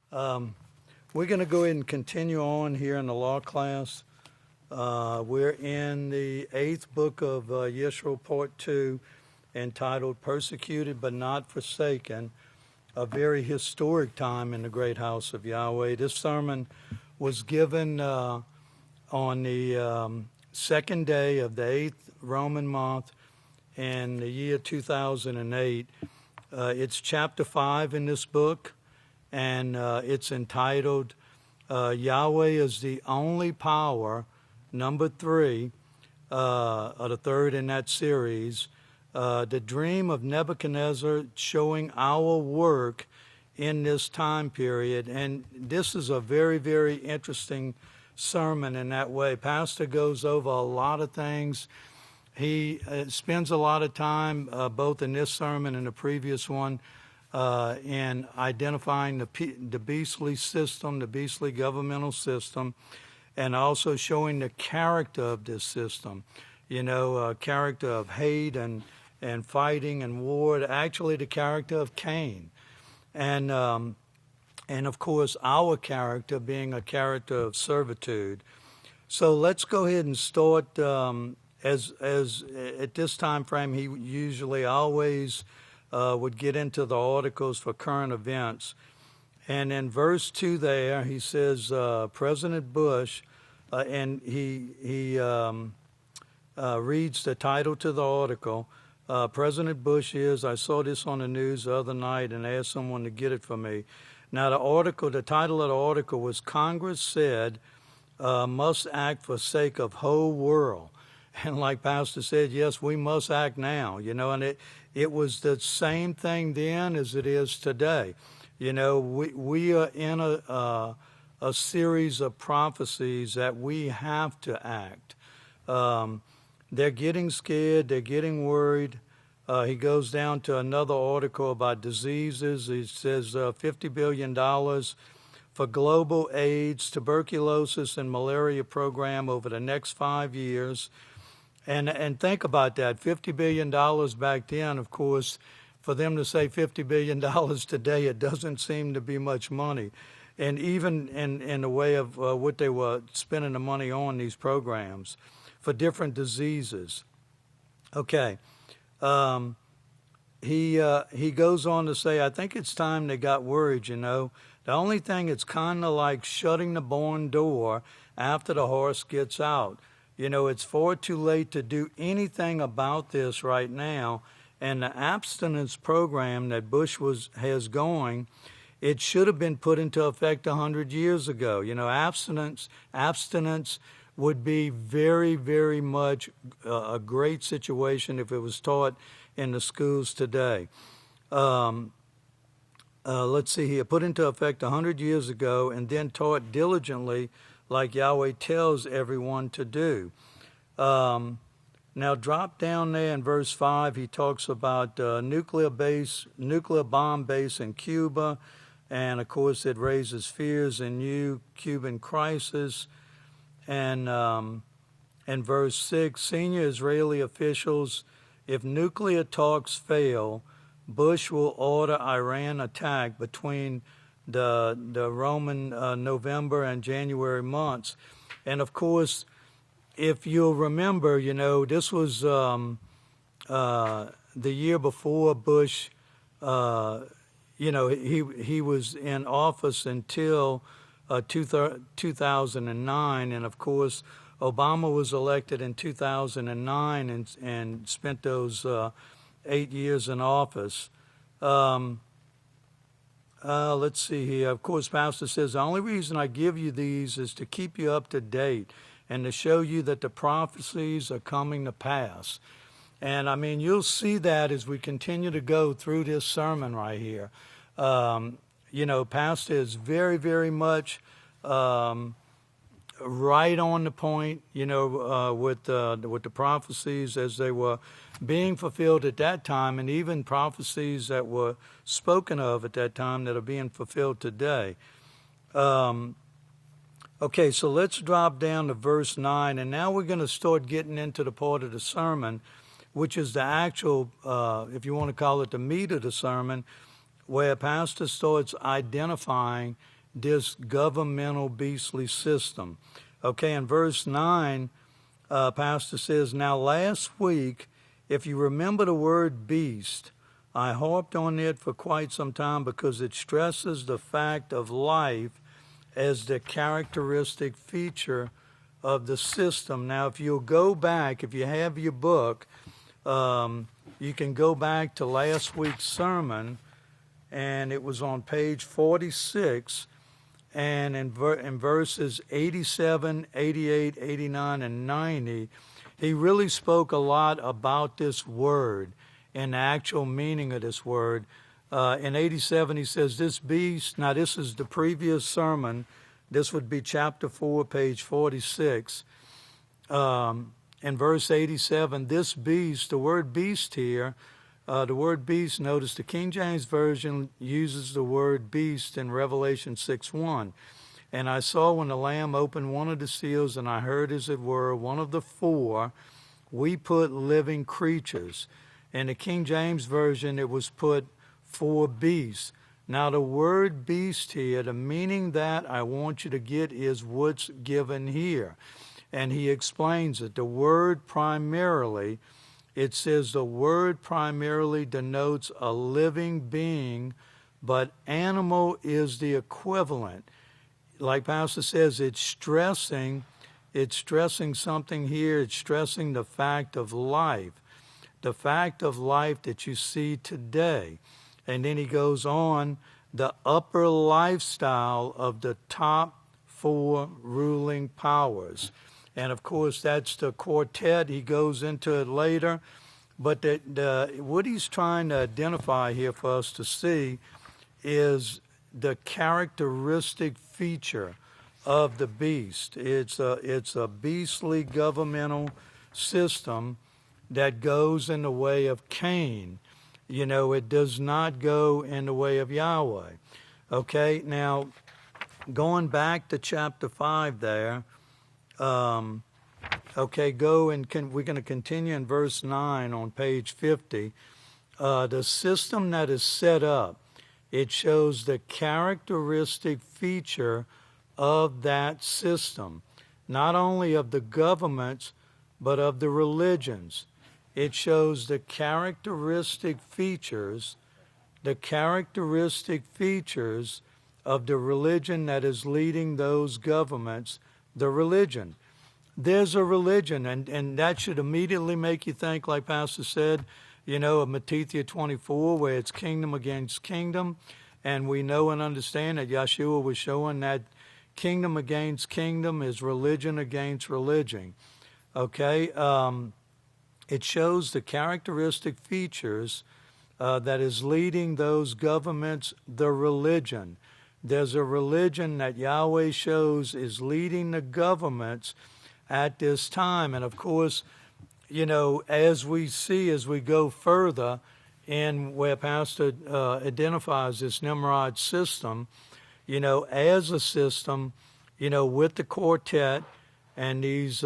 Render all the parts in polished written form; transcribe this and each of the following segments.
Um, we're going to go ahead and continue on here in the law class. We're in the 8th book of Yisrayl, part 2, entitled Persecuted but Not Forsaken, a very historic time in the Great House of Yahweh. This sermon was given on the second day of the 8th Roman month in the year 2008. It's chapter 5 in this book, and it's entitled Yahweh is the Only Power, number 3, or the third in that series, the dream of Nebuchadnezzar showing our work in this time period. And this is a very, very interesting sermon in that way. Pastor goes over a lot of things. He spends a lot of time, both in this sermon and the previous one, in identifying the beastly system, the beastly governmental system, and also showing the character of this system. You know, character of hate and fighting and war, actually the character of Cain. And of course, our character being a character of servitude. So let's go ahead and start. As at this time frame, he usually always would get into the articles for current events. And in verse 2 there, he says, President Bush, and he reads the title to the article. President Bush is, I saw this on the news the other night and asked someone to get it for me. Now the title of the article was Congress Said Must Act for Sake of Whole World. And like Pastor said, yes, we must act now, you know, and it was the same thing then as it is today. You know, we are in a series of prophecies that we have to act. They're getting scared. They're getting worried. He goes down to another article about diseases. He says $50 billion for global AIDS, tuberculosis, and malaria program over the next 5 years. And think about that, $50 billion back then, of course, for them to say $50 billion today, it doesn't seem to be much money. And even in the way of what they were spending the money on, these programs, for different diseases. Okay. He goes on to say, I think it's time they got worried, you know. The only thing, it's kind of like shutting the barn door after the horse gets out. You know, it's far too late to do anything about this right now. And the abstinence program that Bush has going, it should have been put into effect 100 years ago. You know, abstinence would be very, very much a great situation if it was taught in the schools today. Let's see here. Put into effect 100 years ago and then taught diligently like Yahweh tells everyone to do. Now drop down there in verse 5, he talks about nuclear bomb base in Cuba, and of course it raises fears in new Cuban crisis. And in verse 6, senior Israeli officials, if nuclear talks fail, Bush will order Iran attack between the Roman November and January months. And of course, if you'll remember, you know, this was the year before Bush, you know, he was in office until 2009. And of course, Obama was elected in 2009 and spent those 8 years in office. Let's see here. Of course, Pastor says, the only reason I give you these is to keep you up to date and to show you that the prophecies are coming to pass. And I mean, you'll see that as we continue to go through this sermon right here. You know, Pastor is very, very much right on the point, you know, with the prophecies as they were being fulfilled at that time, and even prophecies that were spoken of at that time that are being fulfilled today. Okay, so let's drop down to verse 9, and now we're going to start getting into the part of the sermon, which is the actual, if you want to call it the meat of the sermon, where Pastor starts identifying this governmental beastly system. Okay, in verse 9, Pastor says, now last week, if you remember the word beast, I harped on it for quite some time because it stresses the fact of life as the characteristic feature of the system. Now, if you'll go back, if you have your book, you can go back to last week's sermon, and it was on page 46, and in verses 87, 88, 89, and 90, he really spoke a lot about this word and the actual meaning of this word. In 87, he says, this beast, now this is the previous sermon, this would be chapter 4, page 46. In verse 87, this beast, the word beast here, the word beast, notice the King James Version uses the word beast in Revelation 6:1. And I saw when the Lamb opened one of the seals, and I heard, as it were, one of the four, we put living creatures. In the King James Version, it was put four beasts. Now, the word beast here, the meaning that I want you to get is what's given here. And he explains it. The word primarily, it says the word primarily denotes a living being, but animal is the equivalent. Like Pastor says, it's stressing something here. It's stressing the fact of life. The fact of life that you see today. And then he goes on, the upper lifestyle of the top four ruling powers. And of course, that's the quartet. He goes into it later. But what he's trying to identify here for us to see is the characteristic feature of the beast. It's a beastly governmental system that goes in the way of Cain. You know, it does not go in the way of Yahweh. Okay, now, going back to chapter 5 there, okay, we're going to continue in verse 9 on page 50. The system that is set up, it shows the characteristic feature of that system, not only of the governments, but of the religions. It shows the characteristic features of the religion that is leading those governments, the religion. There's a religion, and that should immediately make you think, like Pastor said, you know, of Matthew 24, where it's kingdom against kingdom. And we know and understand that Yeshua was showing that kingdom against kingdom is religion against religion. Okay? It shows the characteristic features that is leading those governments, the religion. There's a religion that Yahweh shows is leading the governments at this time. And of course, you know, as we go further in where Pastor identifies this Nimrod system, you know, as a system, you know, with the quartet and these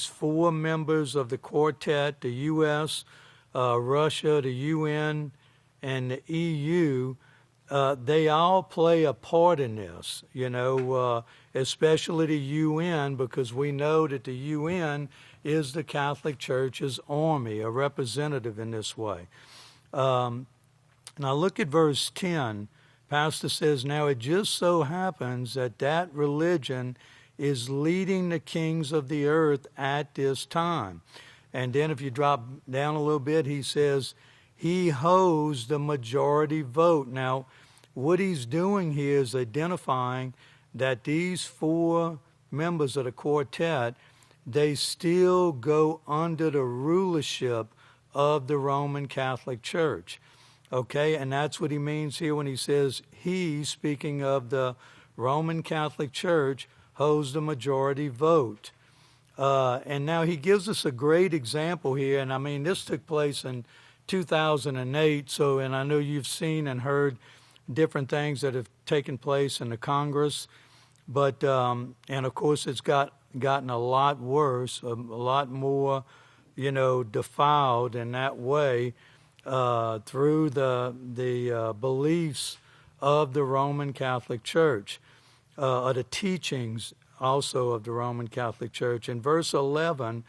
four members of the quartet, the U.S., Russia, the UN, and the EU, they all play a part in this, you know, especially the UN, because we know that the UN is the Catholic Church's army, a representative in this way. Now look at verse 10. Pastor says, now it just so happens that religion is leading the kings of the earth at this time. And then if you drop down a little bit, he says, he holds the majority vote. Now, what he's doing here is identifying that these four members of the quartet, they still go under the rulership of the Roman Catholic Church. Okay, and that's what he means here when he says he, speaking of the Roman Catholic Church, holds the majority vote. And now he gives us a great example here, and I mean, this took place in 2008, and I know you've seen and heard different things that have taken place in the Congress, but, and of course it's gotten a lot worse, a lot more, you know, defiled in that way through the beliefs of the Roman Catholic Church, or the teachings also of the Roman Catholic Church. In verse 11,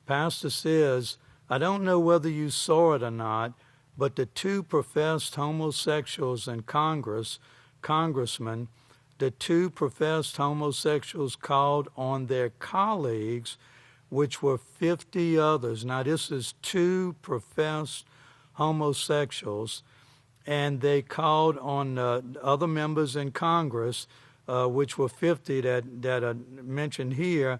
Pastor says, I don't know whether you saw it or not, but the two professed homosexuals in congressmen, the two professed homosexuals called on their colleagues, which were 50 others. Now, this is two professed homosexuals, and they called on other members in Congress, which were 50 that are mentioned here,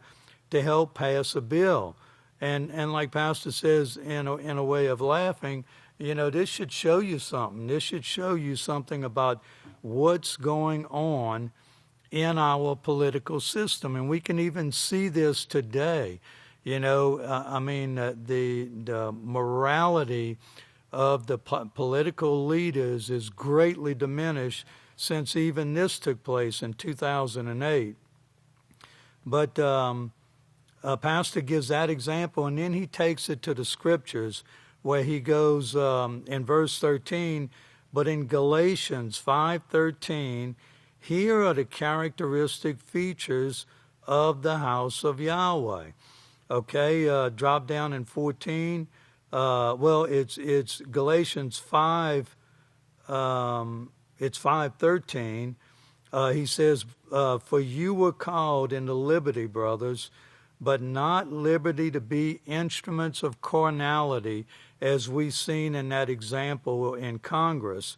to help pass a bill. And like Pastor says, in a way of laughing, this should show you something. This should show you something about what's going on in our political system. And we can even see this today. The morality of the political leaders is greatly diminished since even this took place in 2008. But Pastor gives that example, and then he takes it to the scriptures, where he goes in verse 13, but in Galatians 5:13, here are the characteristic features of the house of Yahweh. Okay, drop down in 14. It's Galatians 5. It's 5:13. He says, "For you were called into liberty, brothers, but not liberty to be instruments of carnality, as we've seen in that example in Congress,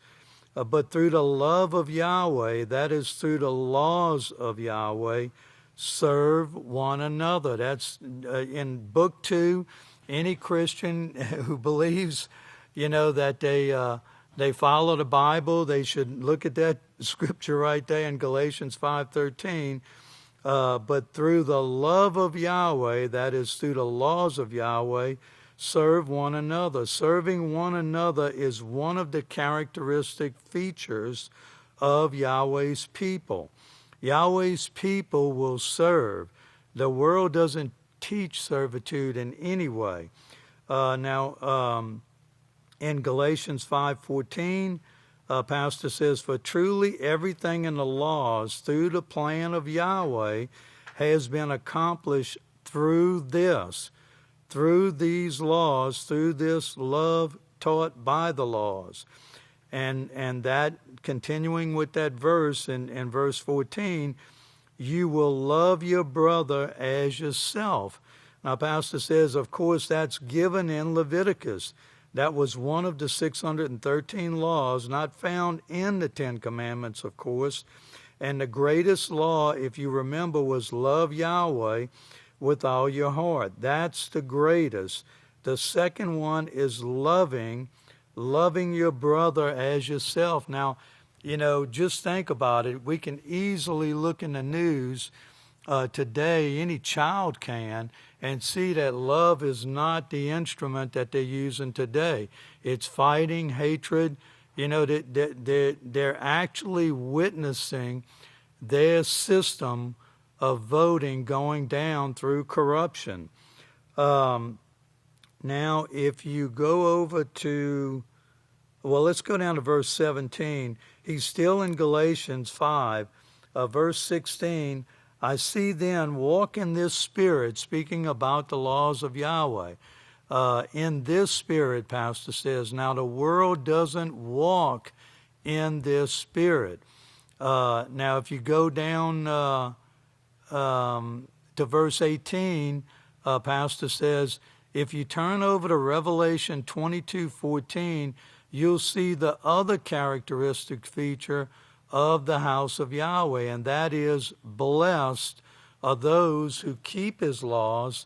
but through the love of Yahweh, that is through the laws of Yahweh, serve one another." That's in Book 2. Any Christian who believes, that they follow the Bible, they should look at that scripture right there in Galatians 5:13. But through the love of Yahweh, that is through the laws of Yahweh, serve one another. Serving one another is one of the characteristic features of Yahweh's people. Yahweh's people will serve. The world doesn't teach servitude in any way. In Galatians 5:14, Pastor says, "For truly everything in the laws through the plan of Yahweh has been accomplished through these laws, through this love taught by the laws." And that, continuing with that verse in verse 14, you will love your brother as yourself. Now, Pastor says, of course, that's given in Leviticus. That was one of the 613 laws, not found in the Ten Commandments, of course. And the greatest law, if you remember, was love Yahweh with all your heart. That's the greatest. The second one is loving your brother as yourself. Now, just think about it. We can easily look in the news today, any child can, and see that love is not the instrument that they're using today. It's fighting, hatred. They're actually witnessing their system of voting going down through corruption. Now, if you go over to, let's go down to verse 17. He's still in Galatians 5, verse 16. "I see then, walk in this spirit," speaking about the laws of Yahweh. In this spirit, Pastor says. Now, the world doesn't walk in this spirit. Now, if you go down to verse 18, Pastor says, if you turn over to Revelation 22:14, you'll see the other characteristic feature of the house of Yahweh, and that is, blessed are those who keep his laws,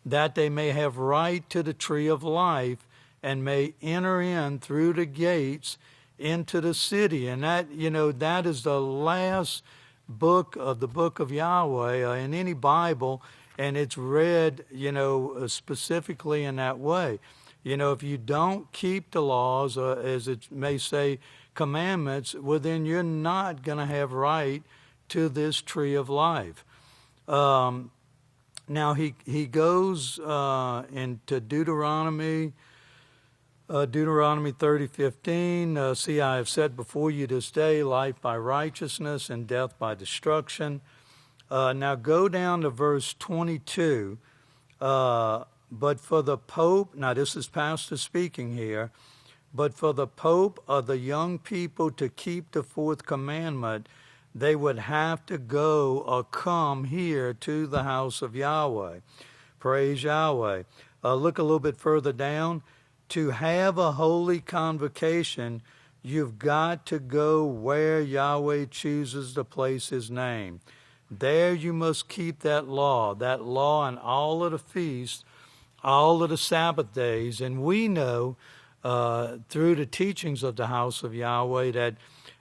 that they may have right to the tree of life and may enter in through the gates into the city. And that, that is the last book of the book of Yahweh in any Bible, and it's read, specifically in that way. If you don't keep the laws, as it may say, commandments, well, then you're not going to have right to this tree of life. Now he goes into Deuteronomy Deuteronomy 30:15, see, I have set before you this day life by righteousness and death by destruction. Now go down to verse 22. But for the Pope, now this is Pastor speaking here, but for the Pope or the young people to keep the fourth commandment, they would have to go or come here to the house of Yahweh. Praise Yahweh. Look a little bit further down. To have a holy convocation, you've got to go where Yahweh chooses to place His name. There you must keep that law on all of the feasts, all of the Sabbath days. And we know through the teachings of the house of Yahweh that,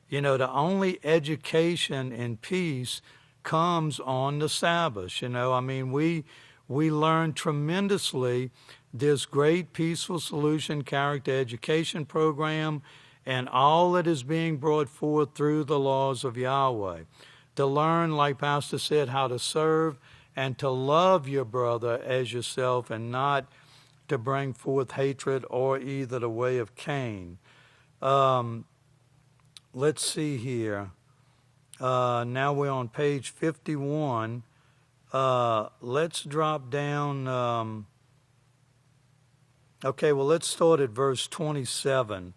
the only education and peace comes on the Sabbath. We learn tremendously this great peaceful solution character education program and all that is being brought forth through the laws of Yahweh. To learn, like Pastor said, how to serve and to love your brother as yourself and not to bring forth hatred or either the way of Cain. Let's see here. Now we're on page 51. Let's drop down. Let's start at verse 27.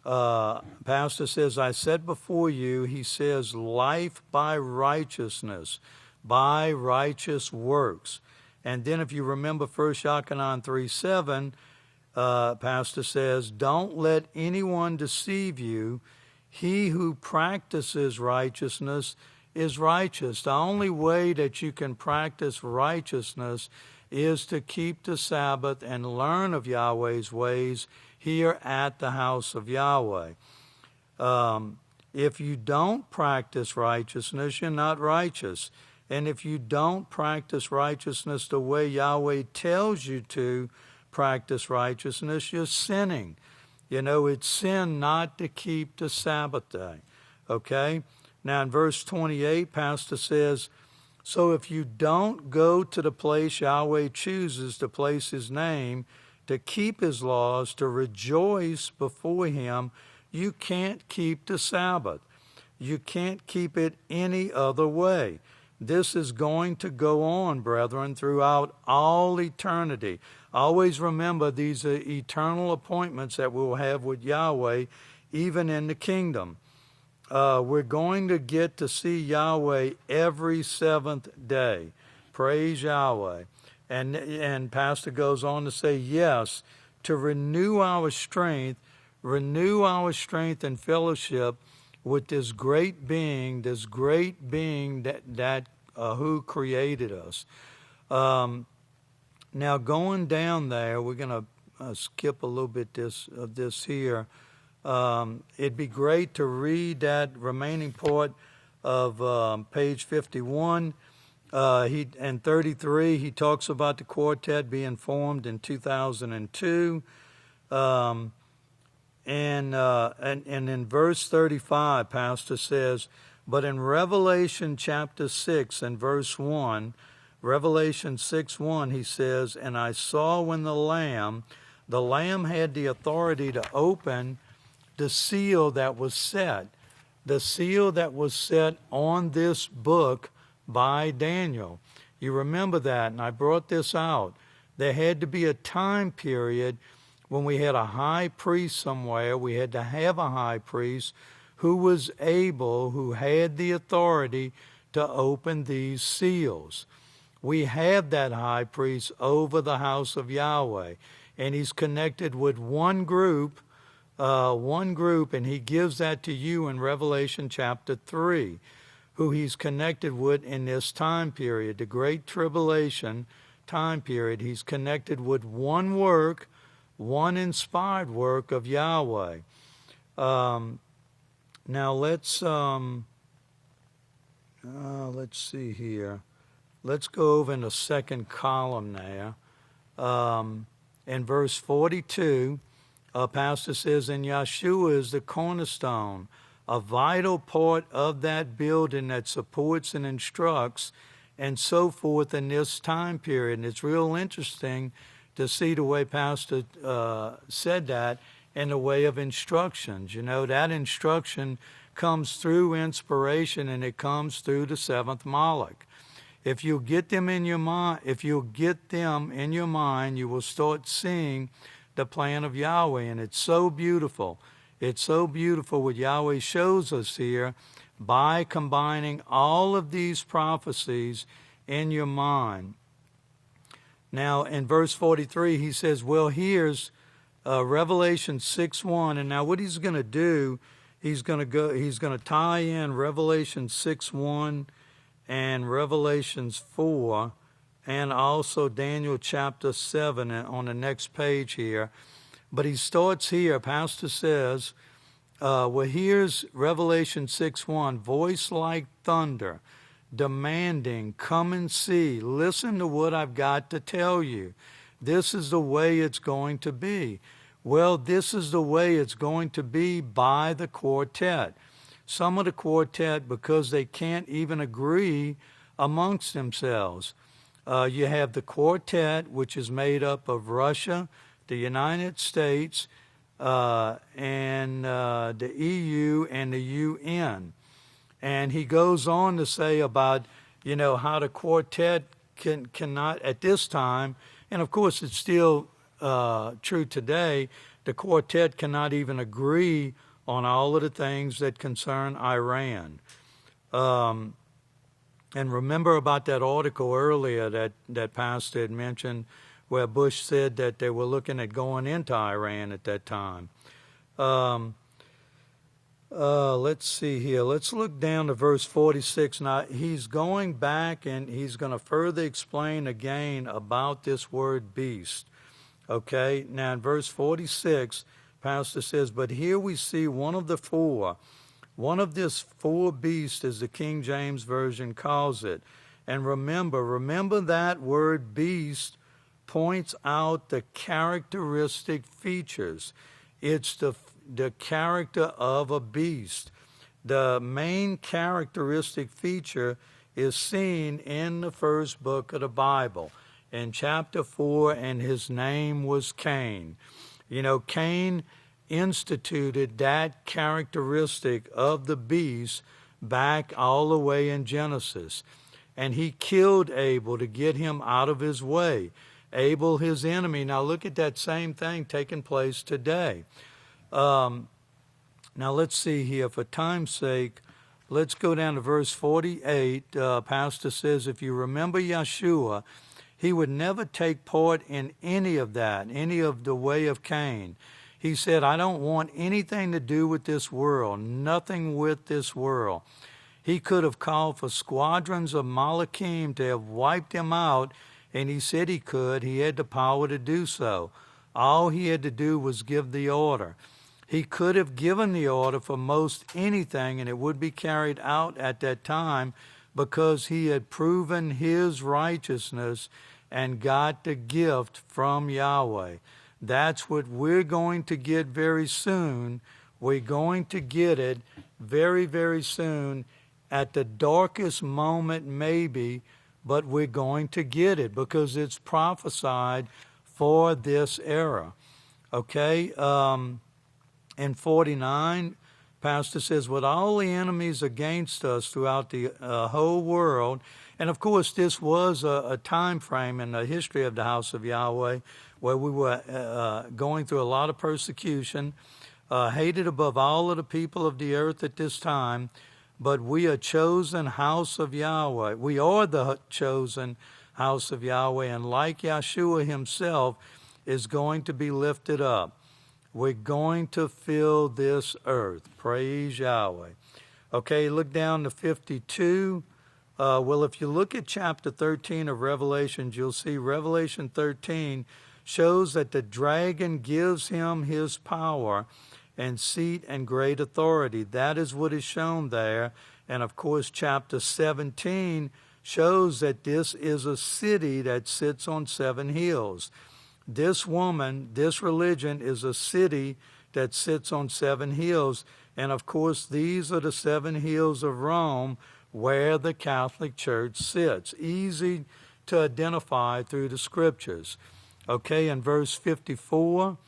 Pastor says, I said before you, he says, life by righteousness, by righteous works. And then if you remember 1 Yochanan 3:7, Pastor says, don't let anyone deceive you. He who practices righteousness is righteous. The only way that you can practice righteousness is to keep the Sabbath and learn of Yahweh's ways here at the house of Yahweh. If you don't practice righteousness, you're not righteous. And if you don't practice righteousness the way Yahweh tells you to practice righteousness, you're sinning. It's sin not to keep the Sabbath day. Okay? Now in verse 28, Pastor says, so if you don't go to the place Yahweh chooses to place His name, to keep His laws, to rejoice before Him, you can't keep the Sabbath. You can't keep it any other way. This is going to go on, brethren, throughout all eternity. Always remember these are eternal appointments that we'll have with Yahweh, even in the kingdom. We're going to get to see Yahweh every seventh day. Praise Yahweh. And Pastor goes on to say, yes, to renew our strength and fellowship with this great being that who created us. Now going down there, we're going to skip a little bit of this here. It'd be great to read that remaining part of page 51. And 33, he talks about the quartet being formed in 2002. And in verse 35, Pastor says, but in Revelation chapter 6 and verse 1, Revelation 6:1, he says, and I saw when the Lamb had the authority to open the seal that was set on this book by Daniel. You remember that, and I brought this out. There had to be a time period when we had a high priest somewhere. We had to have a high priest who had the authority to open these seals. We have that high priest over the house of Yahweh, and he's connected with one group, and he gives that to you in Revelation chapter 3, who he's connected with in this time period, the Great Tribulation time period. He's connected with one work, one inspired work of Yahweh. Now let's see here. Let's go over in the second column there. In verse 42, Pastor says, and Yeshua is the cornerstone, a vital part of that building that supports and instructs and so forth in this time period. And it's real interesting to see the way Pastor said that in the way of instructions. You know, that instruction comes through inspiration, and it comes through the seventh Malach. If you get them in your mind, you will start seeing the plan of Yahweh, and it's so beautiful. It's so beautiful what Yahweh shows us here by combining all of these prophecies in your mind. Now, in verse 43, he says, well, here's Revelation 6:1, and now what he's going to do, he's going to tie in Revelation 6:1 and Revelations 4, and also Daniel chapter 7 on the next page here. But he starts here. Pastor says, well, here's Revelation 6:1, voice like thunder, demanding, come and see. Listen to what I've got to tell you. This is the way it's going to be. Well, this is the way it's going to be by the quartet. Some of the quartet, because they can't even agree amongst themselves. You have the quartet, which is made up of Russia, the United States, and the EU and the UN. And he goes on to say about, you know, how the quartet cannot, at this time, and of course it's still true today, the quartet cannot even agree on all of the things that concern Iran. And remember about that article earlier that Pastor had mentioned where Bush said that they were looking at going into Iran at that time. Let's see here. Let's look down to verse 46. Now, he's going back and he's going to further explain again about this word beast. Okay, now in verse 46, Pastor says, but here we see one of the four. One of this four beasts, as the King James Version calls it. And remember that word beast points out the characteristic features. It's the character of a beast. The main characteristic feature is seen in the first book of the Bible, in chapter 4, and his name was Cain. You know, Cain instituted that characteristic of the beast back all the way in Genesis. And he killed Abel to get him out of his way. Abel, his enemy. Now look at that same thing taking place today. Now let's see here. For time's sake, let's go down to verse 48. Pastor says, if you remember Yeshua, he would never take part in any of that, any of the way of Cain. He said, I don't want anything to do with this world, nothing with this world. He could have called for squadrons of Malachim to have wiped him out, and he said he could. He had the power to do so. All he had to do was give the order. He could have given the order for most anything, and it would be carried out at that time because he had proven his righteousness and got the gift from Yahweh. That's what we're going to get very soon. We're going to get it very, very soon, at the darkest moment maybe, but we're going to get it because it's prophesied for this era. Okay? In 49, Pastor says, with all the enemies against us throughout the whole world, and of course this was a time frame in the history of the House of Yahweh where we were going through a lot of persecution, hated above all of the people of the earth at this time, but we are chosen house of Yahweh. We are the chosen house of Yahweh, and like Yeshua himself is going to be lifted up. We're going to fill this earth. Praise Yahweh. Okay, look down to 52. Well, if you look at chapter 13 of Revelation, you'll see Revelation 13 shows that the dragon gives him his power and seat and great authority. That is what is shown there. And of course, chapter 17 shows that this is a city that sits on 7 hills. This woman, this religion is a city that sits on 7 hills. And of course, these are the 7 hills of Rome where the Catholic Church sits. Easy to identify through the scriptures. Okay, in verse 54,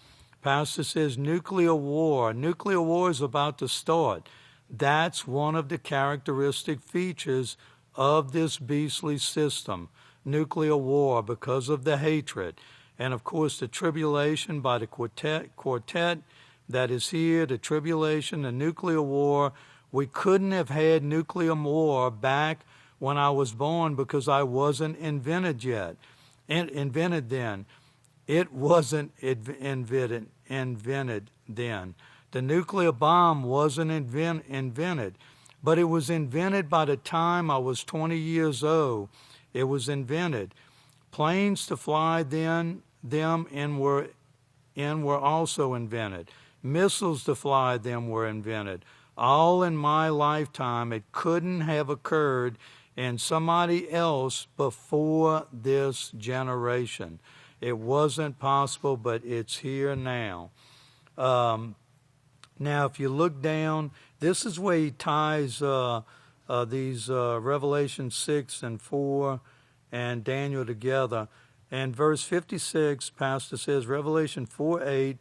Pastor says nuclear war. Nuclear war is about to start. That's one of the characteristic features of this beastly system, nuclear war, because of the hatred. And of course, the tribulation by the quartet that is here, the tribulation, the nuclear war. We couldn't have had nuclear war back when I was born because I wasn't invented yet. Invented then. It wasn't invented then. The nuclear bomb wasn't invented, but it was invented by the time I was 20 years old. It was invented. Planes to fly them were also invented. Missiles to fly them were invented. All in my lifetime. It couldn't have occurred in somebody else before this generation. It wasn't possible, but it's here now. Now, if you look down, this is where he ties these Revelation 6 and 4 and Daniel together. And verse 56, Pastor says, Revelation 4:8,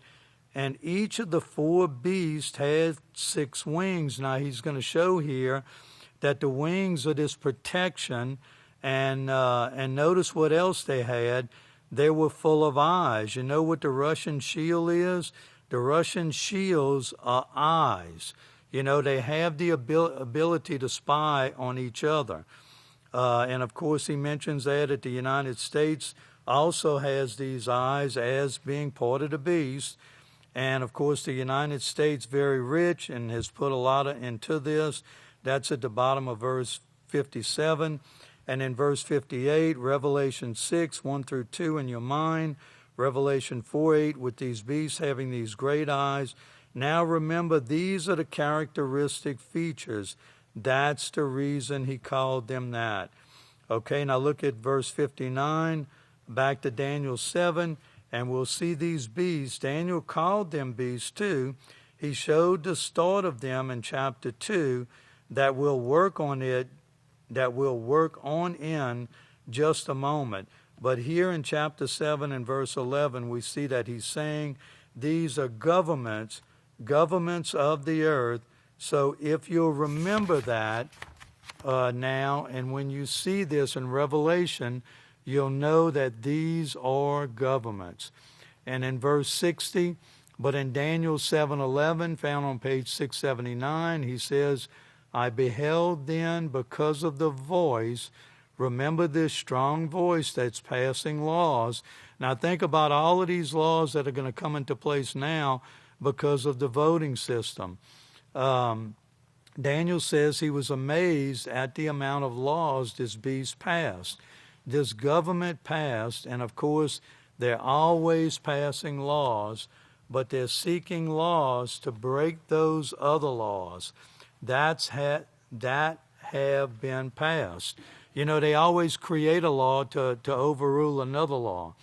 and each of the four beasts had 6 wings. Now, he's going to show here that the wings are this protection, and notice what else they had. They were full of eyes. You know what the Russian shield is? The Russian shields are eyes. You know, they have the ability to spy on each other. And of course, he mentions that the United States also has these eyes as being part of the beast. And of course, the United States, very rich and has put a lot into this. That's at the bottom of verse 57. And in verse 58, Revelation 6, 1 through 2 in your mind. Revelation 4:8, with these beasts having these great eyes. Now remember, these are the characteristic features. That's the reason he called them that. Okay, now look at verse 59, back to Daniel 7, and we'll see these beasts. Daniel called them beasts too. He showed the start of them in chapter 2 that we'll work on in just a moment. But here in chapter 7 and verse 11, we see that he's saying these are governments of the earth. So if you'll remember that now, and when you see this in Revelation, you'll know that these are governments. And in verse 60, but in Daniel 7:11, found on page 679, he says, I beheld then because of the voice. Remember this strong voice that's passing laws. Now think about all of these laws that are going to come into place now because of the voting system. Daniel says he was amazed at the amount of laws this beast passed. This government passed, and of course they're always passing laws, but they're seeking laws to break those other laws that have been passed. You know, they always create a law to overrule another law.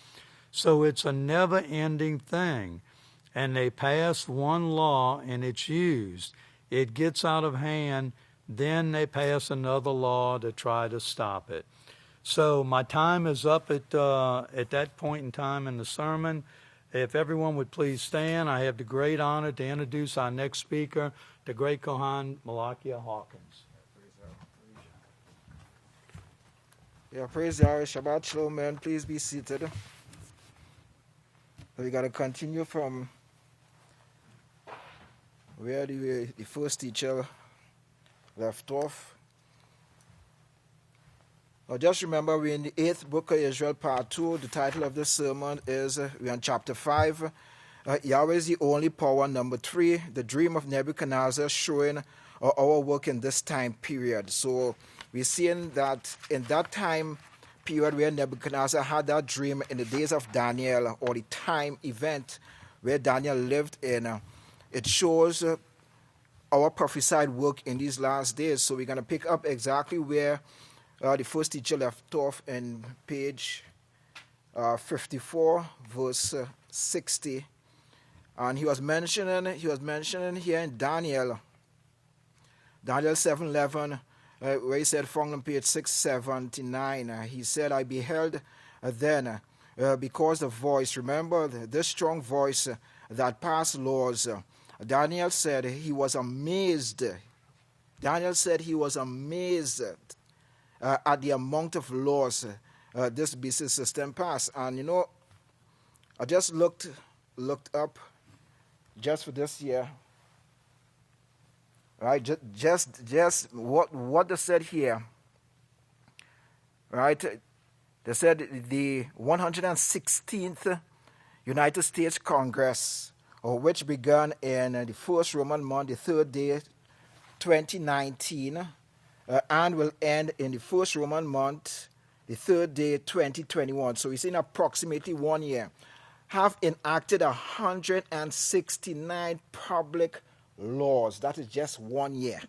So it's a never-ending thing. And they pass one law and it's used. It gets out of hand, then they pass another law to try to stop it. So my time is up at that point in time in the sermon. If everyone would please stand, I have the great honor to introduce our next speaker, the great Kohan Malachiah Hawkins. Yeah, praise Yahweh. Shabbat Shalom, man. Please be seated. We got to continue from where the first teacher left off. Now just remember, we're in the 8th book of Israel, part 2. The title of this sermon is, we're in chapter 5. Yahweh is the only power, number 3. The dream of Nebuchadnezzar showing our work in this time period. So we're seeing that in that time period where Nebuchadnezzar had that dream in the days of Daniel, or the time event where Daniel lived in, it shows our prophesied work in these last days. So we're going to pick up exactly where the first teacher left off in page 54, verse 60. And he was mentioning here in Daniel 7:11, where he said, found on page 679, he said, I beheld then because the voice, remember this strong voice that passed laws. Daniel said he was amazed. Daniel said he was amazed at the amount of laws this BC system passed. And I just looked up just for this year, right? Just what they said here, right? They said the 116th United States Congress, which began in the first Roman month, the third day, 2019, and will end in the first Roman month, the third day, 2021. So it's in approximately 1 year. Have enacted 169 public laws. That is just 1 year.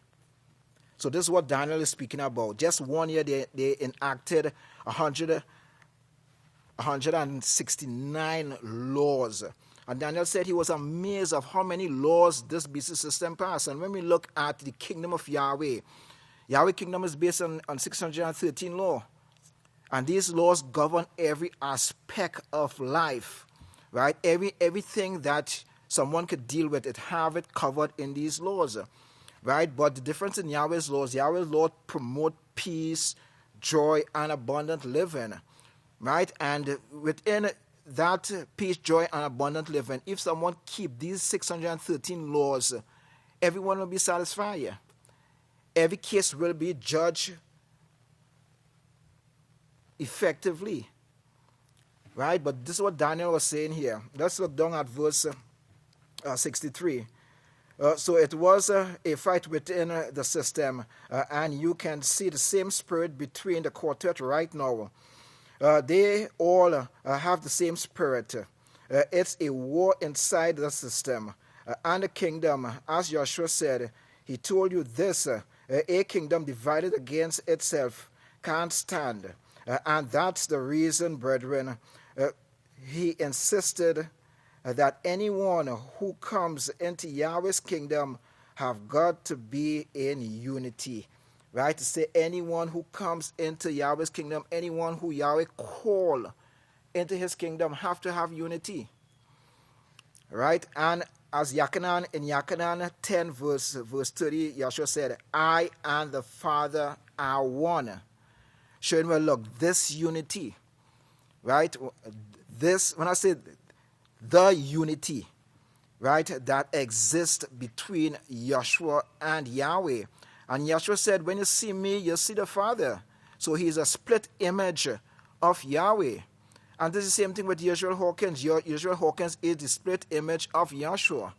So this is what Daniel is speaking about. Just 1 year they enacted 169 laws. And Daniel said he was amazed of how many laws this BC system passed. And when we look at the kingdom of Yahweh, Yahweh kingdom is based on 613 laws. And these laws govern every aspect of life, right? Everything that someone could deal with, it have it covered in these laws, right? But the difference in Yahweh's laws promote peace, joy, and abundant living, right? And within that peace, joy, and abundant living, if someone keep these 613 laws, everyone will be satisfied. Every case will be judged effectively, right? But this is what Daniel was saying here. Let's look down at verse 63. So it was a fight within the system, and you can see the same spirit between the quartet right now. They all have the same spirit. It's a war inside the system and the kingdom. As Joshua said, he told you this, a kingdom divided against itself can't stand. And that's the reason, brethren, he insisted that anyone who comes into Yahweh's kingdom have got to be in unity. Right? To say anyone who comes into Yahweh's kingdom, anyone who Yahweh call into his kingdom have to have unity. Right? And as in Yakanan 10 verse 30, Yahshua said, I and the Father are one. Showing, well, look, this unity, right? This, when I say the unity, right, that exists between Yahshua and Yahweh. And Yahshua said, when you see me, you see the Father. So he is a split image of Yahweh. And this is the same thing with Yisrayl Hawkins. Yisrayl Hawkins is the split image of Yahshua.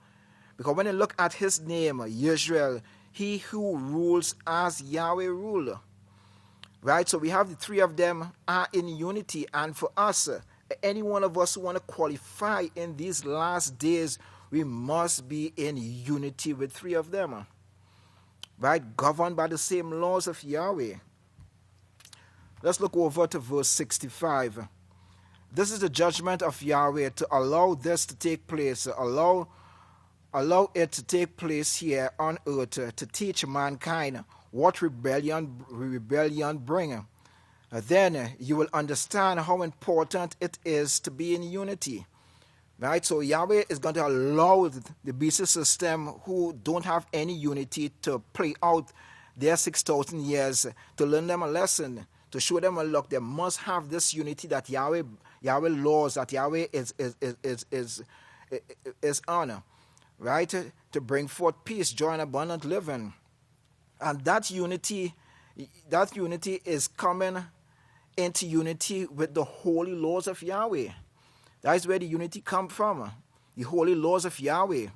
Because when you look at his name, Yisrael, he who rules as Yahweh ruler. Right, so we have the three of them are in unity. And for us, any one of us who want to qualify in these last days, we must be in unity with three of them. Right, governed by the same laws of Yahweh. Let's look over to verse 65. This is the judgment of Yahweh to allow this to take place, allow it to take place here on earth, to teach mankind what rebellion bring. Then you will understand how important it is to be in unity. Right? So Yahweh is going to allow the BC system who don't have any unity to play out their 6,000 years, to learn them a lesson, to show them a look. They must have this unity that Yahweh laws, that Yahweh is honor. Right? To bring forth peace, joy, and abundant living. And that unity is coming into unity with the holy laws of Yahweh. That is where the unity comes from, the holy laws of Yahweh.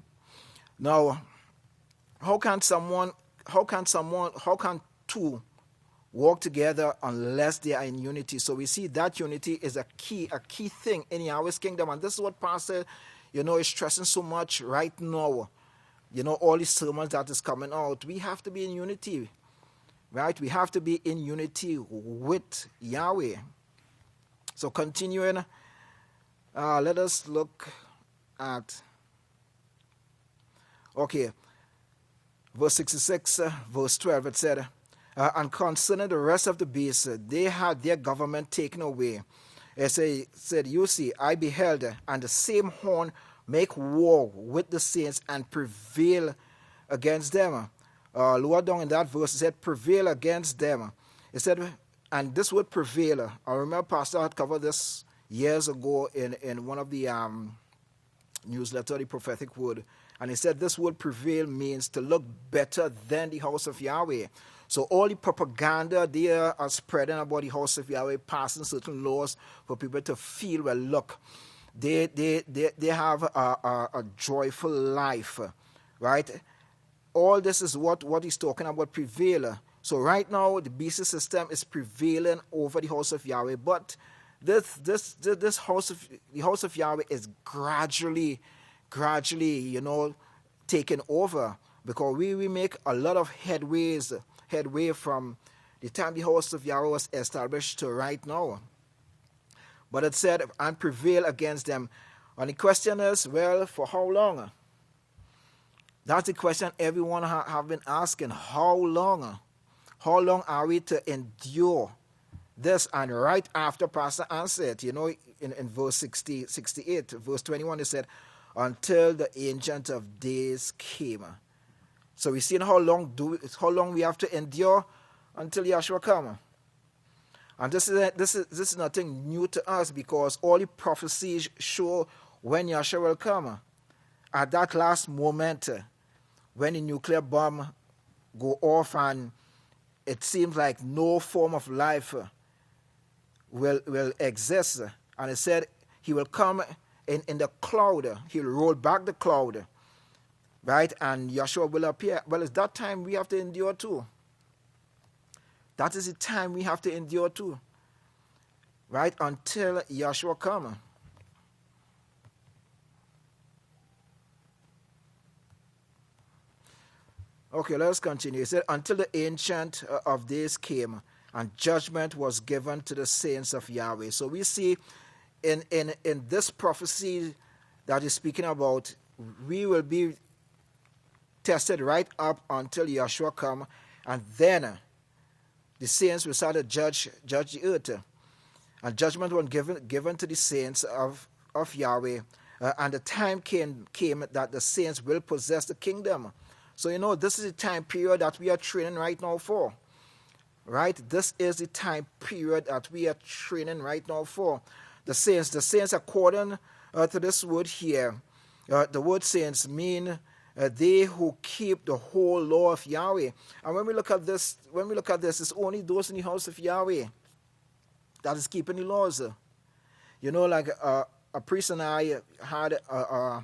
Now, how can two walk together unless they are in unity? So we see that unity is a key thing in Yahweh's kingdom. And this is what Pastor, is stressing so much right now. All these sermons that is coming out, we have to be in unity, right? We have to be in unity with Yahweh. So continuing, let us look at, verse 66, verse 12, it said, and concerning the rest of the beasts, they had their government taken away. It said, you see, I beheld, and the same horn make war with the saints and prevail against them. Lower down in that verse, it said, prevail against them. It said, and this word prevail, I remember Pastor had covered this years ago in one of the newsletter, the prophetic word. And he said this word prevail means to look better than the house of Yahweh. So all the propaganda they are spreading about the house of Yahweh, passing certain laws for people to feel, well, look, they have a joyful life, right? All this is what he's talking about, prevail. So right now, the beast system is prevailing over the house of Yahweh, but this house of Yahweh is gradually, taken over, because we make a lot of headway from the time the house of Yahweh was established to right now. But it said, and prevail against them. And the question is, well, for how long? That's the question everyone have been asking. How long? How long are we to endure this? And right after Pastor answered, in verse 68, verse 21, he said, until the Ancient of Days came. So we see how long we have to endure until Yahshua comes. And this is nothing new to us, because all the prophecies show when Yahshua will come. At that last moment, when the nuclear bomb go off and it seems like no form of life will exist. And it said he will come in the cloud. He'll roll back the cloud. Right? And Yahshua will appear. Well, it's that time we have to endure too. That is the time we have to endure too. Right? Until Yahshua comes. Okay, let us continue. It said, until the Ancient of Days came, and judgment was given to the saints of Yahweh. So we see in this prophecy that is speaking about, we will be tested right up until Yahshua come, and then the saints will start to judge the earth. And judgment was given to the saints of Yahweh. And the time came that the saints will possess the kingdom. So, this is the time period that we are training right now for. Right? This is the time period that we are training right now for. The saints according to this word here, the word saints mean they who keep the whole law of Yahweh. And when we look at this, it's only those in the house of Yahweh that is keeping the laws. Like a priest and I had a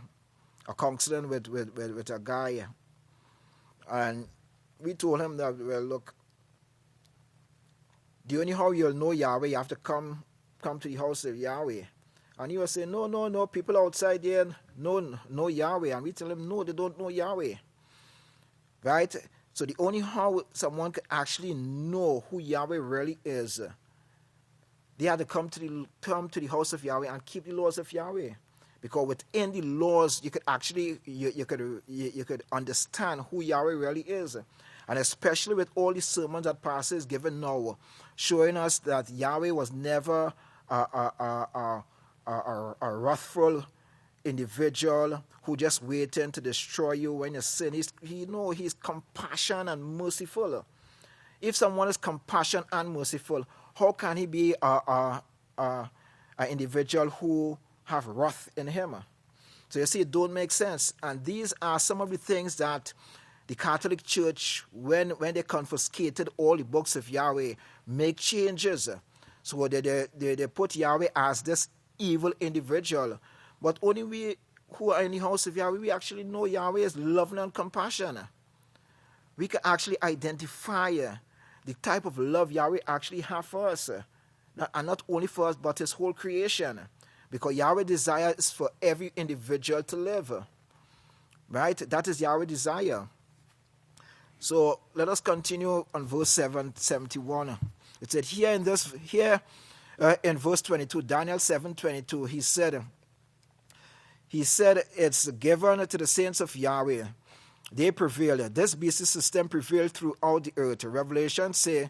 counseling with a guy. And we told him that, well, look, the only how you'll know Yahweh, you have to come to the house of Yahweh. And he was saying, no, people outside there know Yahweh. And we tell him, no, they don't know Yahweh. Right? So the only how someone can actually know who Yahweh really is, they have to come to the house of Yahweh and keep the laws of Yahweh. Because within the laws, you could actually you could understand who Yahweh really is, and especially with all the sermons that Pastor is given now, showing us that Yahweh was never a wrathful individual who just waiting to destroy you when you sin. He's compassionate and merciful. If someone is compassionate and merciful, how can he be an individual who have wrath in him? So you see, it don't make sense. And these are some of the things that the Catholic Church, when they confiscated all the books of Yahweh, make changes. So they put Yahweh as this evil individual. But only we who are in the house of Yahweh, we actually know Yahweh is loving and compassionate. We can actually identify the type of love Yahweh actually has for us. And not only for us, but his whole creation. Because Yahweh's desire is for every individual to live. Right? That is Yahweh's desire. So let us continue on verse 71. It said here in verse 22, Daniel 7:22, he said it's given to the saints of Yahweh. They prevail. This beast system prevailed throughout the earth. Revelation says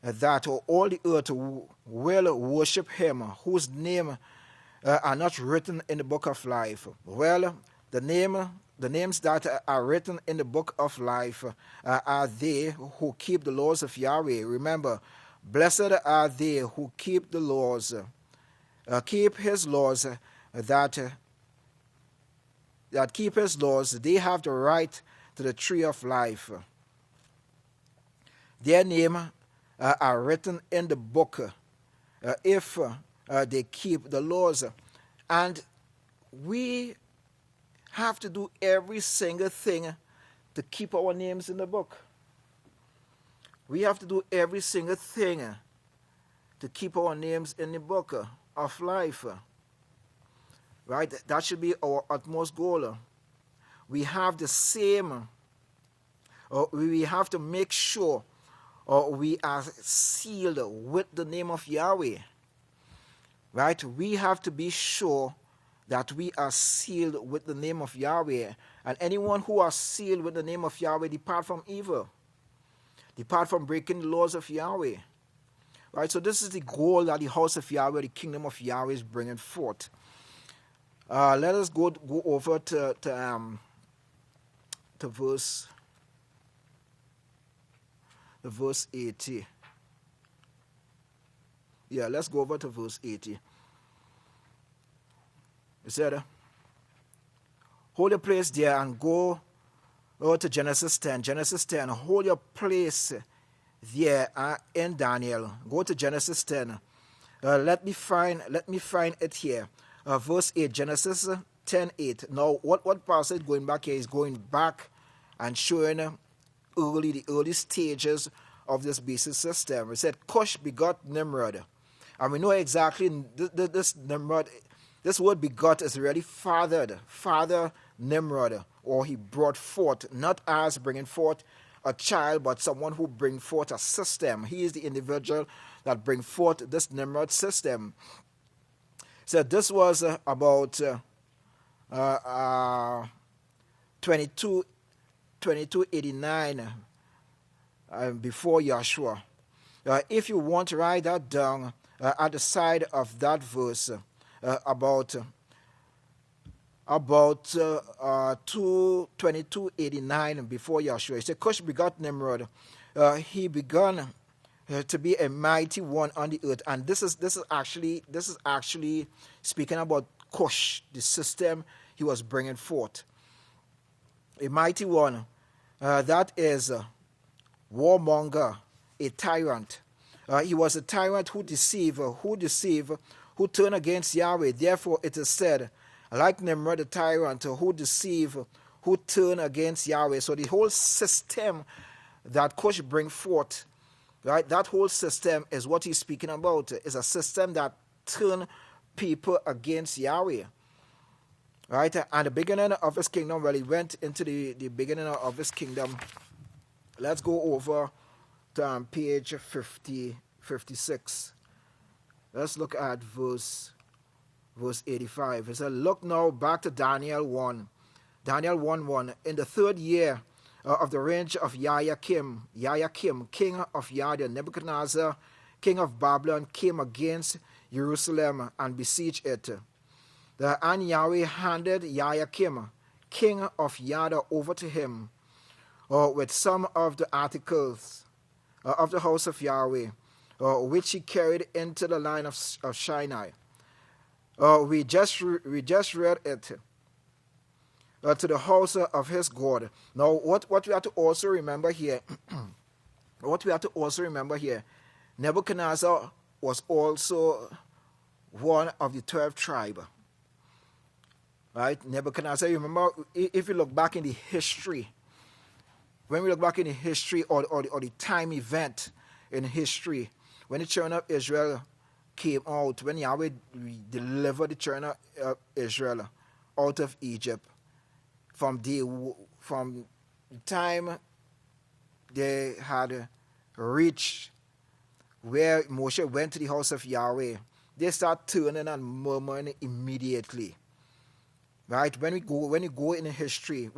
that all the earth will worship him, whose name are not written in the book of life. Well, the names that are written in the book of life are they who keep the laws of Yahweh. Remember, blessed are they who keep the laws, keep his laws, that keep his laws. They have the right to the tree of life. Their name are written in the book if they keep the laws. And we have to do every single thing to keep our names in the book. We have to do every single thing to keep our names in the book of life. Right? That should be our utmost goal. We have the same, we have to make sure we are sealed with the name of Yahweh. Right? We have to be sure that we are sealed with the name of Yahweh. And anyone who are sealed with the name of Yahweh, depart from evil. Depart from breaking the laws of Yahweh. Right? So this is the goal that the house of Yahweh, the kingdom of Yahweh, is bringing forth. Let us go over to verse 80. Yeah, let's go over to verse 80. It said, hold your place there and go to Genesis 10. Genesis 10, hold your place there in Daniel. Go to Genesis 10. Let me find it here. Verse 8, Genesis 10:8. Now, what Pastor is going back here is going back and showing the early stages of this beast system. It said, Cush begot Nimrod. And we know exactly this Nimrod, this word begot is really father Nimrod, or he brought forth, not as bringing forth a child, but someone who bring forth a system. He is the individual that bring forth this Nimrod system. So this was about 2289 before Yahshua. If you want to write that down at the side of that verse, about 2289 before Yahshua, it said, Cush begot Nimrod. He began to be a mighty one on the earth, and this is actually speaking about Cush, the system he was bringing forth. A mighty one, that is warmonger, a tyrant. He was a tyrant who turned against Yahweh. Therefore, it is said, like Nimrod, the tyrant who turned against Yahweh. So the whole system that Cush bring forth, right? That whole system is what he's speaking about. It's a system that turned people against Yahweh. Right? And the beginning of his kingdom, well, he went into the beginning of his kingdom. Let's go over to page 56. Let's look at verse 85. It says, look now back to Daniel 1. Daniel 1:1. In the third year of the reign of Yayakim, king of Yarden, Nebuchadnezzar, king of Babylon, came against Jerusalem and besieged it. And Yahweh handed Yayakim, king of Yarden, over to him with some of the articles of the house of Yahweh, which he carried into the line of Sinai. We just read it to the house of his God. Now, what we have to also remember here, Nebuchadnezzar was also one of the 12 tribes. Right? Nebuchadnezzar, you remember, if you look back in the history, when we look back in the history or the time event in history, when the children of Israel came out, when Yahweh delivered the children of Israel out of Egypt, from the time they had reached where Moshe went to the house of Yahweh, they start turning and murmuring immediately. Right? When you go in history,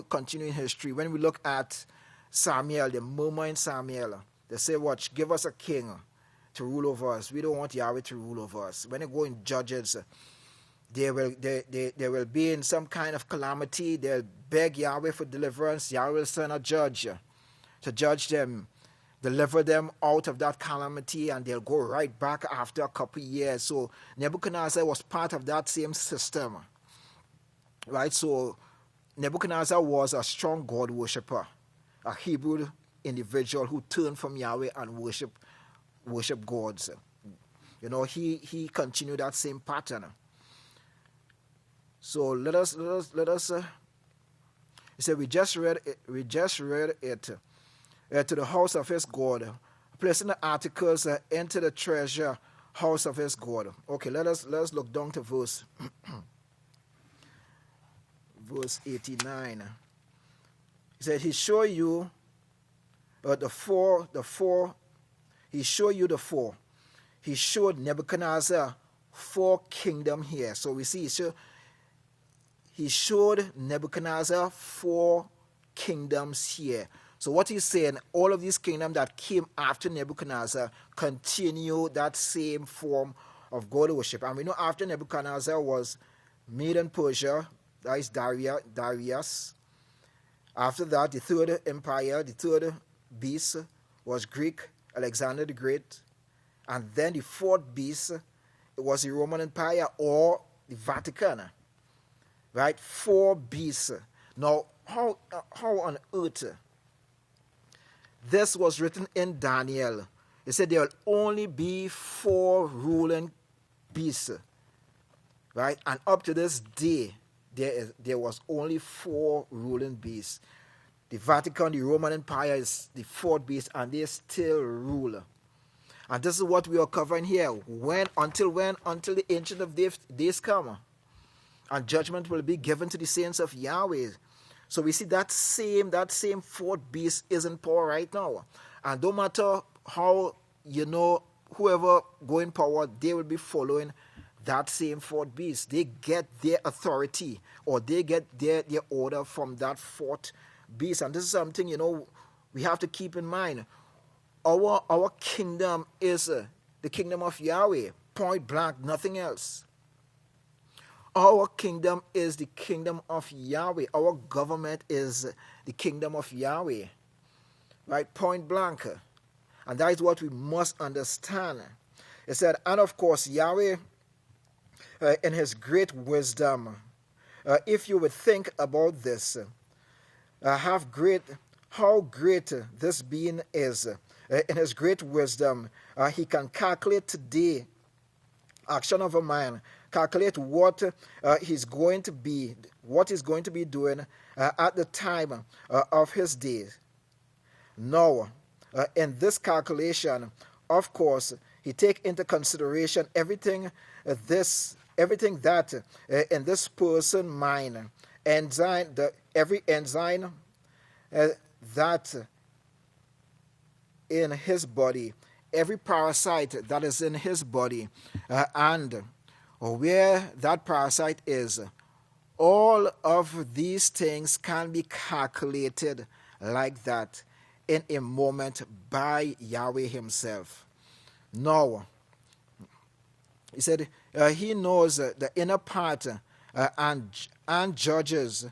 continue in history, when we look at Samuel, the murmuring Samuel, They say, watch, give us a king to rule over us. We don't want Yahweh to rule over us. When they go in Judges, they will be in some kind of calamity. They'll beg Yahweh for deliverance. Yahweh will send a judge to judge them, deliver them out of that calamity, and they'll go right back after a couple of years. So Nebuchadnezzar was part of that same system. Right? So Nebuchadnezzar was a strong God worshipper, a Hebrew individual who turned from Yahweh and worship gods. You know, he continued that same pattern. So let us. He said we just read it to the house of his God, placing the articles into the treasure house of his God. Okay, let us look down to verse 89. He said, he showed you the four. He showed you the four. He showed Nebuchadnezzar 4 kingdoms here. So we see he showed Nebuchadnezzar 4 kingdoms here. So what he's saying, all of these kingdoms that came after Nebuchadnezzar continue that same form of God worship. And we know after Nebuchadnezzar was Medo Persia, that is Darius. After that, the third empire, the third beast was Greek, Alexander the Great. And then the fourth beast, it was the Roman Empire or the Vatican. Right? 4 beasts. Now, how on earth? This was written in Daniel. It said there will only be 4 ruling beasts. Right? And up to this day, there was only 4 ruling beasts. The Vatican, the Roman Empire is the 4th beast, and they still rule. And this is what we are covering here. Until when? Until the Ancient of Days come. And judgment will be given to the saints of Yahweh. So we see that same 4th beast is in power right now. And no matter how, whoever go in power, they will be following that same 4th beast. They get their authority, or they get their order from that 4th beast. And this is something, we have to keep in mind. Our kingdom is the kingdom of Yahweh. Point blank, nothing else. Our kingdom is the kingdom of Yahweh. Our government is the kingdom of Yahweh. Right? Point blank. And that is what we must understand. It said, and of course, Yahweh, in his great wisdom, if you would think about this, how great this being is. In his great wisdom, he can calculate today, action of a man, calculate what he's going to be doing at the time of his days. Now, in this calculation, of course, he take into consideration everything that in this person's mind, every enzyme that in his body, every parasite that is in his body, and where that parasite is, all of these things can be calculated like that in a moment by Yahweh himself. Now, he said he knows the inner part and judges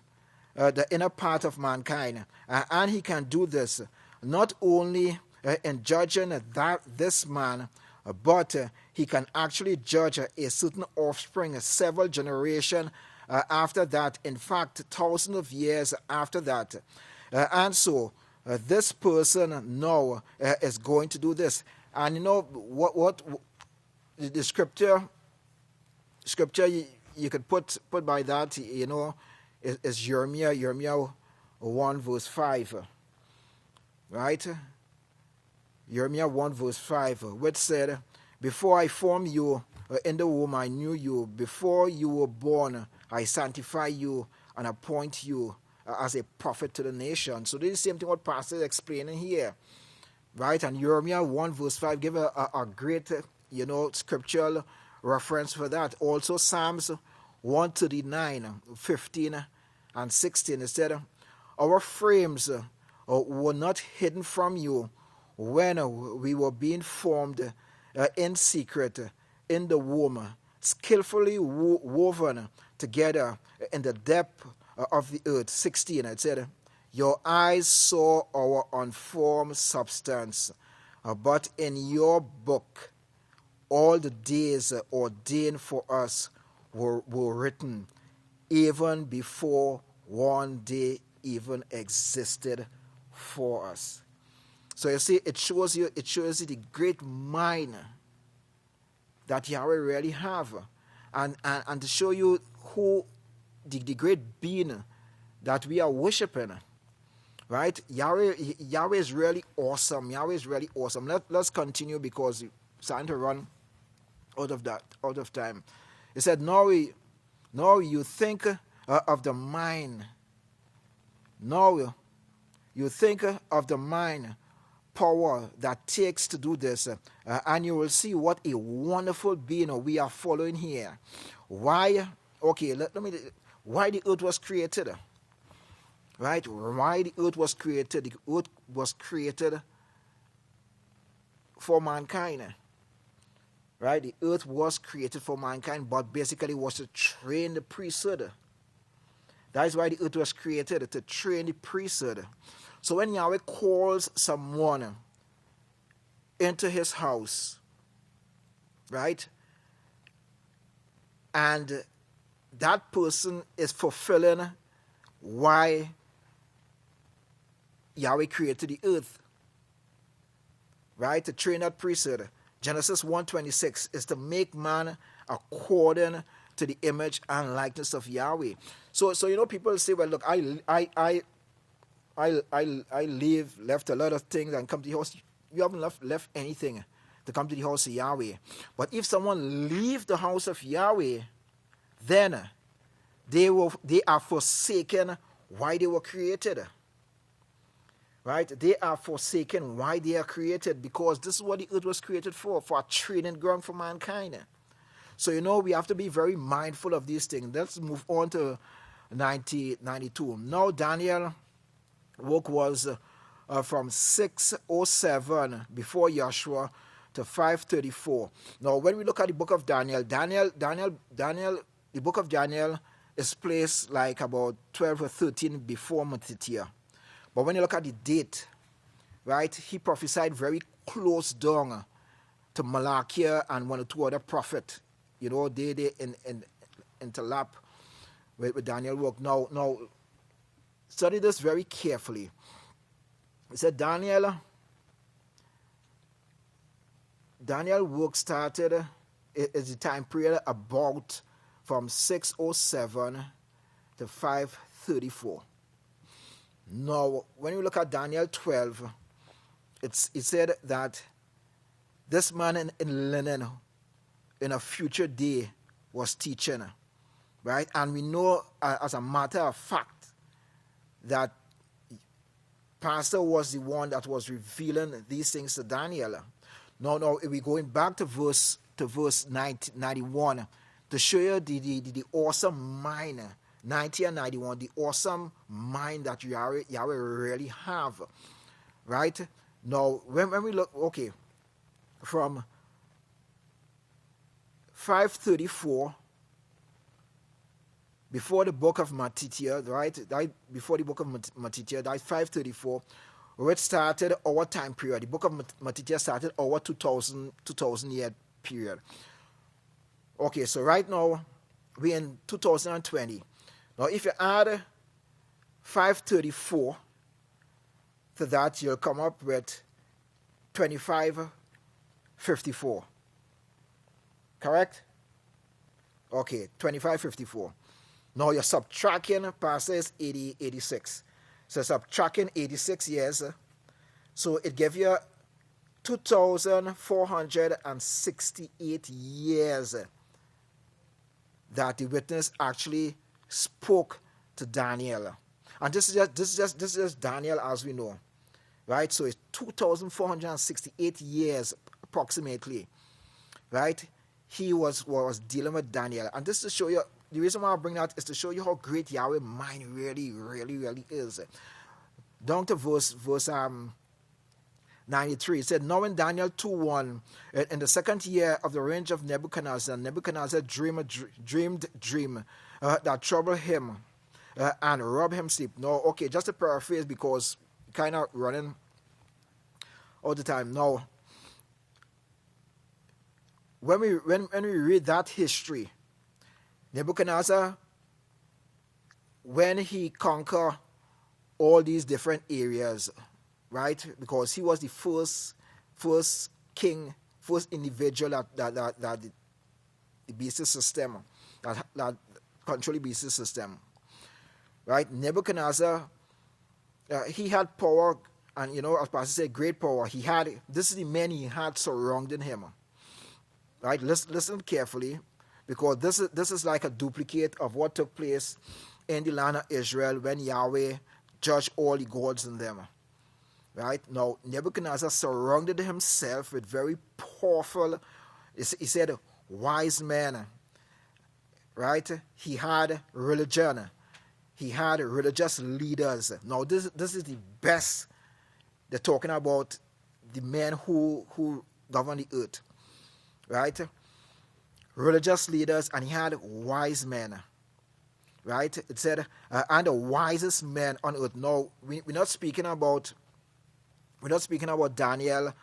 the inner part of mankind, and he can do this not only in judging this man, but he can actually judge a certain offspring, several generations after that. In fact, thousands of years after that. And so this person now is going to do this. And what the scripture you could put by that, is Jeremiah 1 verse 5. Right? Jeremiah 1 verse 5, which said, before I formed you in the womb, I knew you. Before you were born, I sanctify you and appoint you as a prophet to the nation. So this is the same thing what Pastor is explaining here. Right? And Jeremiah 1 verse 5 give a great, scriptural reference for that. Also Psalms 139, 15 and 16. It said, our frames were not hidden from you when we were being formed in secret in the womb, skillfully woven together in the depth of the earth. 16, it said, your eyes saw our unformed substance, but in your book all the days ordained for us were written, even before one day even existed for us. So you see, it shows you the great mind that Yahweh really have, and to show you who the great being that we are worshiping. Right? Yahweh is really awesome. Yahweh is really awesome. Let's continue because it's starting to run out of time. He said, now you think of the mind. Now you think of the mind power that takes to do this, and you will see what a wonderful being we are following here. Why? Okay, why the earth was created. Right? Why the earth was created? The earth was created for mankind. Right? The earth was created for mankind, but basically was to train the priesthood. That is why the earth was created, to train the priesthood. So when Yahweh calls someone into his house, right? And that person is fulfilling why Yahweh created the earth, right? To train that priesthood. Genesis 1:26 is to make man according to the image and likeness of Yahweh. So people say, well, look, I left a lot of things and come to the house. You haven't left anything to come to the house of Yahweh. But if someone leave the house of Yahweh, then they are forsaken why they were created. Right? They are forsaken why they are created, because this is what the earth was created for a training ground for mankind. So, we have to be very mindful of these things. Let's move on to 92. Now, Daniel work was from 607 before Yahshua to 534. Now, when we look at the book of Daniel, the book of Daniel is placed like about 12 or 13 before Matithia. But when you look at the date, right, he prophesied very close down to Malachi and one or two other prophets. They interlap with Daniel work. Now, study this very carefully. He said Daniel work started is the time period about from 607 to 534. Now, when you look at Daniel 12, it said that this man in linen in a future day was teaching, right? And we know, as a matter of fact, that Pastor was the one that was revealing these things to Daniel. Now, we're going back to verse 91 to show you the awesome mind. 90 and 91, the awesome mind that Yahweh really have, right? Now, when we look, okay, from 534, before the book of Matithia, right? Before the book of Matithia, that's 534, which started our time period. The book of Matithia started our 2000 year period. Okay, so right now, we're in 2020. Now, if you add 534 to that, you'll come up with 2554. Correct? Okay, 2554. Now, you're subtracting, Pastor is 86. So, subtracting 86 years. So, it gives you 2,468 years that the witness actually spoke to Daniel. And this is just Daniel as we know. Right? So it's 2,468 years approximately. Right? He was dealing with Daniel. And this to show you, the reason why I bring that is to show you how great Yahweh mind really, really, really is. Down to verse 93. It said, now in Daniel 2:1, in the second year of the reign of Nebuchadnezzar, Nebuchadnezzar dreamed a dream that troubled him and robbed him sleep. No, okay, just to paraphrase because kind of running all the time. Now, when we read that history, Nebuchadnezzar, when he conquered all these different areas, right? Because he was the first king, first individual that the beast system, that control the beast system, right? Nebuchadnezzar, he had power, and as Pastor said, great power. This is the men he had surrounding him, right? Listen carefully, because this is like a duplicate of what took place in the land of Israel when Yahweh judged all the gods in them. Right? Now, Nebuchadnezzar surrounded himself with very powerful, he said, wise men. Right? He had religion. He had religious leaders. Now, this is the best. They're talking about the men who govern the earth. Right? Religious leaders, and he had wise men. Right? It said, and the wisest men on earth. Now, we're not speaking about Daniel,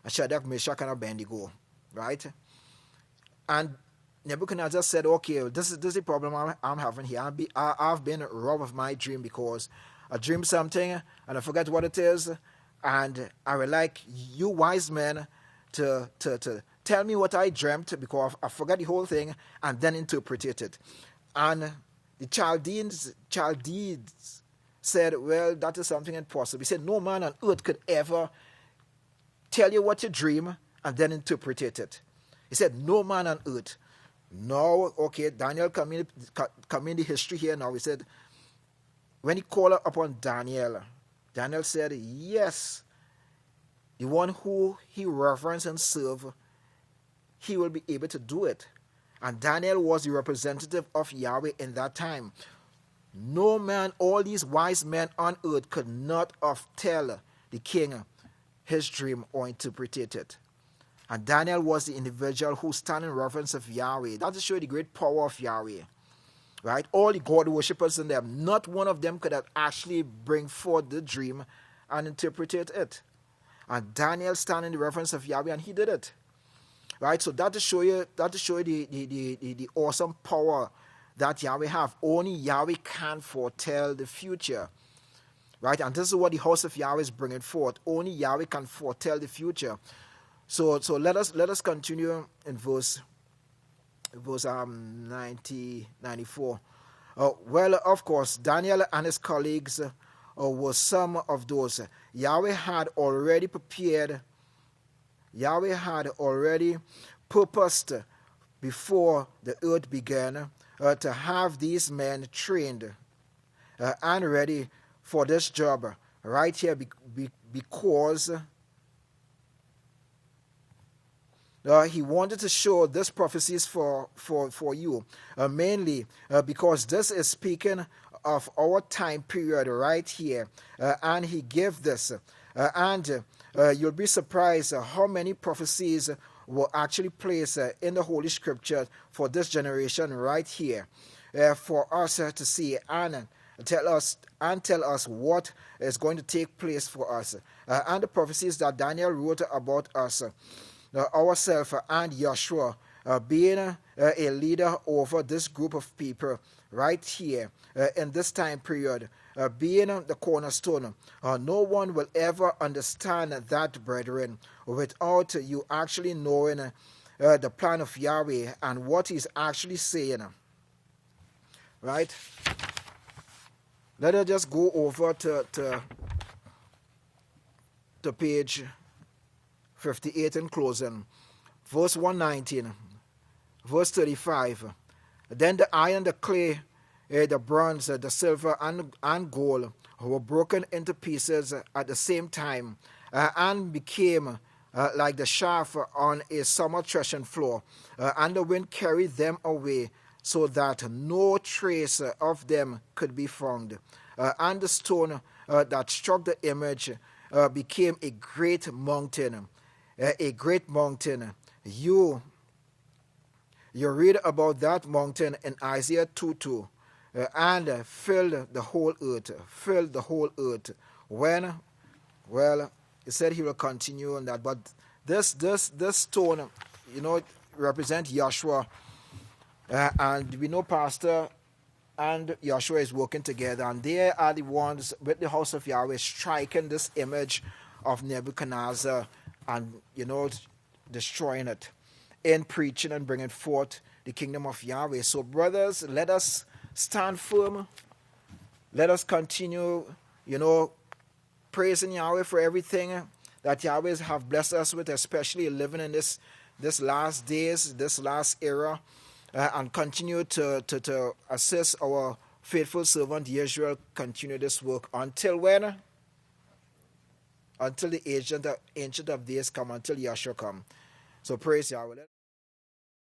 Shadrach, Meshach, and Abednego, right? And Nebuchadnezzar said, okay, this is the problem I'm having here. I've been robbed of my dream because I dreamed something and I forget what it is, and I would like you wise men to tell me what I dreamt, because I forgot the whole thing, and then interpret it. And the Chaldeans said, well, that is something impossible. He said, no man on earth could ever tell you what you dream and then interpret it. He said, no man on earth. Now, okay, Daniel come in the history here now. He said, when he called upon Daniel, Daniel said, yes, the one who he reverenced and served, he will be able to do it. And Daniel was the representative of Yahweh in that time. No man, all these wise men on earth could not have tell the king his dream or interpret it. And Daniel was the individual who stand in reverence of Yahweh. That is show the great power of Yahweh. Right? All the God worshippers in them, not one of them could have actually bring forth the dream and interpret it. And Daniel stand in the reverence of Yahweh, and he did it. Right? So that to show you the awesome power that Yahweh have. Only Yahweh can foretell the future. Right? And this is what the House of Yahweh is bringing forth. Only Yahweh can foretell the future. So let us continue in verse 94. Well, of course, Daniel and his colleagues were some of those. Yahweh had already purposed before the earth began to have these men trained and ready for this job right here, because he wanted to show this prophecies for you, mainly because this is speaking of our time period right here, and he gave this, and you'll be surprised how many prophecies were actually placed in the Holy Scripture for this generation right here, for us to see and tell us what is going to take place for us, and the prophecies that Daniel wrote about us, ourselves, and Joshua being a leader over this group of people right here in this time period, being the cornerstone. No one will ever understand that, brethren, without you actually knowing the plan of Yahweh and what he's actually saying. Right? Let us just go over to page 58 in closing. Verse 119. Verse 35. Then the iron, the clay, the bronze, the silver, and gold were broken into pieces at the same time, and became like the chaff on a summer threshing floor, and the wind carried them away, so that no trace of them could be found. And the stone that struck the image became a great mountain. A great mountain. You read about that mountain in Isaiah 2:2, and filled the whole earth. Filled the whole earth. When? Well, he said he will continue on that. But this stone, represent Yahshua. And we know Pastor and Yahshua is working together. And they are the ones with the House of Yahweh striking this image of Nebuchadnezzar and, destroying it in preaching and bringing forth the kingdom of Yahweh. So, brothers, let us stand firm. Let us continue, praising Yahweh for everything that Yahweh have blessed us with, especially living in this last days, this last era, and continue to assist our faithful servant Yisrayl continue this work. Until when? Until the ancient of days come, until Yahshua come. So praise Yahweh.